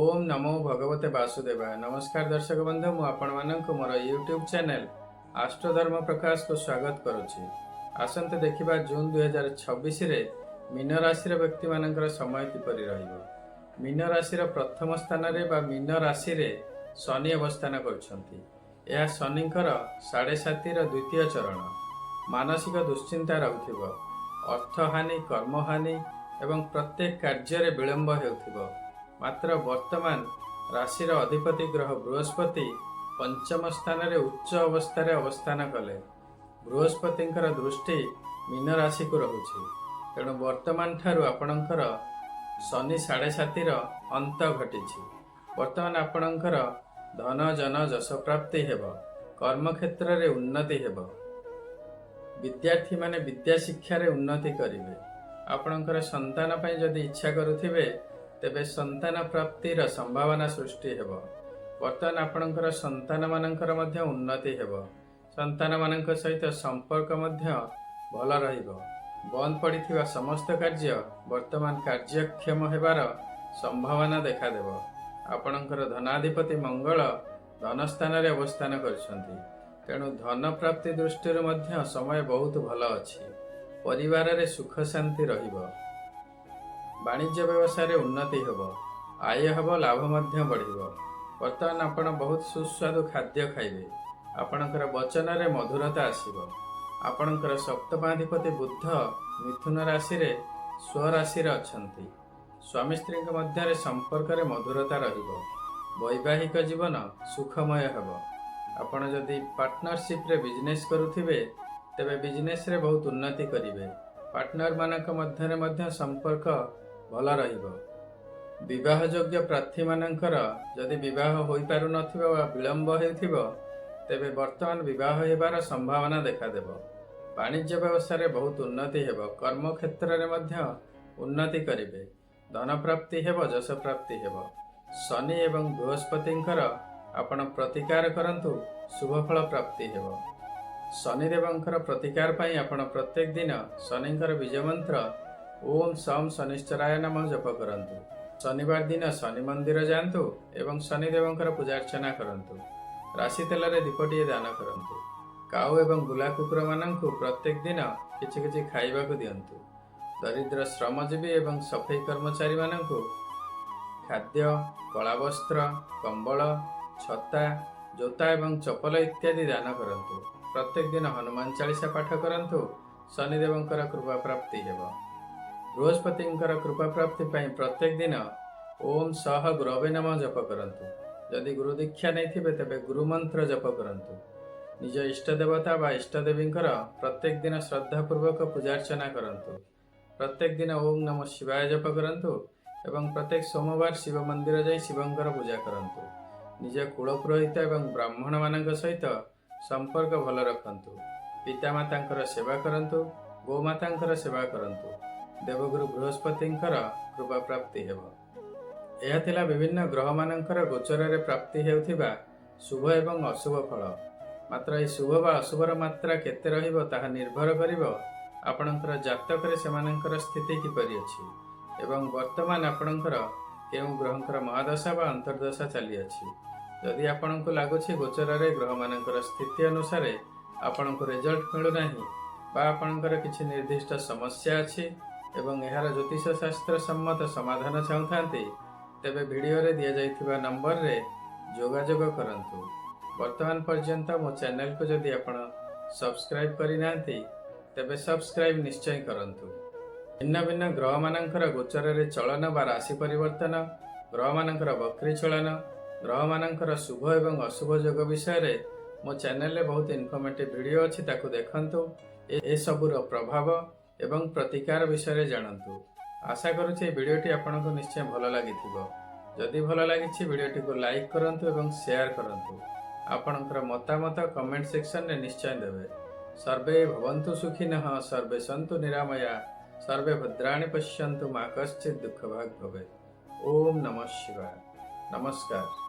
ओम नमो भगवते वासुदेवाय। नमस्कार दर्शक बंधु, मु आपण मानक मोर यूट्यूब चैनल आष्ट्रधर्म प्रकाश को स्वागत करुछि। आसंते देखिबा जून 2026 रे मीन राशि व्यक्ति मानकर समय किपरि रहिबो। मीन राशि प्रथम स्थान रे बा मीन राशि रे शनि अवस्थान करुछंती। यह शनिकर 7.5 द्वितीय चरण। मानसिक दुश्चिंता रहउथिबो, अर्थहानि, कर्महानि एवं प्रत्येक कार्य रे विलंब हेउथिबो। मात्र वर्तमान राशिर अधिपति ग्रह बृहस्पति पंचम स्थान रे उच्च अवस्था अवस्थान कले। बृहस्पति दृष्टि मीन राशि को रहुछि, तेणु वर्तमान ठारू आपणकर शनि 7.5 अंत घटिछि। वर्तमान आपणकर धन जन जश प्राप्ति हेब, कर्म क्षेत्र रे उन्नति हेब, विद्यार्थी माने विद्या शिक्षा रे उन्नति करिवे। आपणकर संतान पई जदि इच्छा करुथिबे तेबे संतान प्राप्तिर संभावना सृष्टि हेब। वर्तमान आपणकर संतान मानकर मध्य उन्नति हेब। संतान मानक सहित संपर्क मध्य भल रहिबो। बंद पड़िथिबा समस्त कार्य वर्तमान कार्यक्षम हेबार संभावना देखा देबो। आपणकर धनाधिपति मंगल धन स्थान रे अवस्थान करछंती, तेणु धन प्राप्ति दृष्टि मध्य समय बहुत भल अछि। परिवार रे सुख शांति रहिबो। वाणिज्य व्यवसाय उन्नति हेब, आय हेब, लाभ मध्य बढ़िबो। वर्तमान आपण बहुत सुस्वादु खाद्य खाइबे। आपणकर वचन रे मधुरता आसीबो। आपणकर सप्तमाधिपति बुध मिथुन राशि रे स्वराशि रे अछंती। स्वामी स्त्री मध्य रे संपर्क रे मधुरता रहिबो। वैवाहिक जीवन सुखमय हेब। आपण जदि पार्टनरशिप रे बिजनेस करुथिबे तेबे बिजनेस रे बहुत उन्नति करिवे। पार्टनर मानक मध्य रे मध्य संपर्क भल रहिबो। विवाह योग्य प्रार्थी मानकर जदि विवाह होई पारु नथिबो वा विलंब हेउथिबो तेबे वर्तमान विवाह हेबार संभावना देखा देबो। वाणिज्य व्यवसाय बहुत उन्नति हेब। कर्म क्षेत्र रे मध्य उन्नति करिवे। धन प्राप्ति हेब, जश प्राप्ति हेब। शनि एवं बृहस्पतिंकर आपण प्रतिकार करंतु, शुभ फल प्राप्ति हेब। शनि देवंकर प्रतिकार पई आपण प्रत्येक दिन शनिंकर विजय मंत्र ओम सम शनिश्चराय नमः जप करंतु। शनिवार दिन शनि मंदिर जांतु एवं शनिदेवंकर पूजा अर्चना करंतु। राशि तेल रे दीपटिए दान करंतु। काऊ एवं बुला कुकुर मानंकु प्रत्येक दिन किछि किछि खाइबाकु दियंतु। दरिद्र श्रमजीवी एवं सफाई कर्मचारी मानंकु खाद्य, कला वस्त्र, कंबल, छता, जोता एवं चपल इत्यादि दान करंतु। प्रत्येक दिन हनुमान चालीसा पाठ करंतु। शनिदेवंकर कृपा प्राप्ति हेब। बृहस्पतिंकर कृपा प्राप्ति पई प्रत्येक दिन ओम सह गुरवे नमः जप करंतु। यदि गुरु दीक्षा नैथिबे तेबे गुरु मंत्र जप करंतु। निज इष्ट देवता बा इष्ट देवींकर प्रत्येक दिन श्रद्धा पूर्वक पूजा अर्चना करंतु। प्रत्येक दिन ओम नमः शिवाय जप करंतु एवं प्रत्येक सोमवार शिव मंदिर जाई शिवंकर पूजा करंतु। निज कुल पुरोहित एवं ब्राह्मण मानक सहित संपर्क भल रखंतु। पितामातांकर सेवा करंतु। गोमातांकर सेवा करंतु। देवगुरु बृहस्पतिंकर कृपा प्राप्ति हेब। यह थिला विभिन्न ग्रह मानकर गोचर रे प्राप्ति हेउथिबा शुभ एवं अशुभ फल। मात्र ए शुभ बा अशुभर मात्रा केते रहिबो ताहा निर्भर करिवो आपणकर जातक रे सेमानकर स्थिति किपरि अछि एवं वर्तमान आपणकर केउ ग्रहंकर महादशा बा अंतर्दशा चली अछि। यदि आपणको लागुछि गोचर रे ग्रह मानकर स्थिति अनुसार आपणको रिजल्ट मिलु नाही बा आपणकर किछि निर्दिष्ट समस्या अछि एवं एहार ज्योतिष शास्त्र सम्मत समाधान चाहूथांती तेबे वीडियो रे दिया जाइथिबा नंबर रे जोगाजोग करंतु। वर्तमान पर्यंत मो चैनल को जदि आपण सब्सक्राइब करि नांती तेबे सब्सक्राइब निश्चय करंतु। भिन्न भिन्न ग्रह मानकर गोचर रे चलन बा राशि परिवर्तन, ग्रह मानकर वक्री चलन, ग्रह मानकर शुभ एवं अशुभ योग विषय रे मो चैनल रे बहुत इन्फॉर्मेटिव वीडियो अछि, ताकू देखंतु। ए सबुर प्रभाव एवं प्रतिकार विषय जानतु। आशा करुछि वीडियोटी आपनको निश्चय भल लागिथिबो। जदि भल लागिछि वीडियोटी को लाइक करंतु एवं शेयर करंतु। आपणकर मतामत कमेंट सेक्शन रे निश्चय देबे। सर्वे भवन्तु सुखिनः, सर्वे सन्तु निरामया, सर्वे भद्राणि पश्यन्तु, मा कश्चित् दुःखभाग् भवेत्। ओम नमः शिवाय। नमस्कार।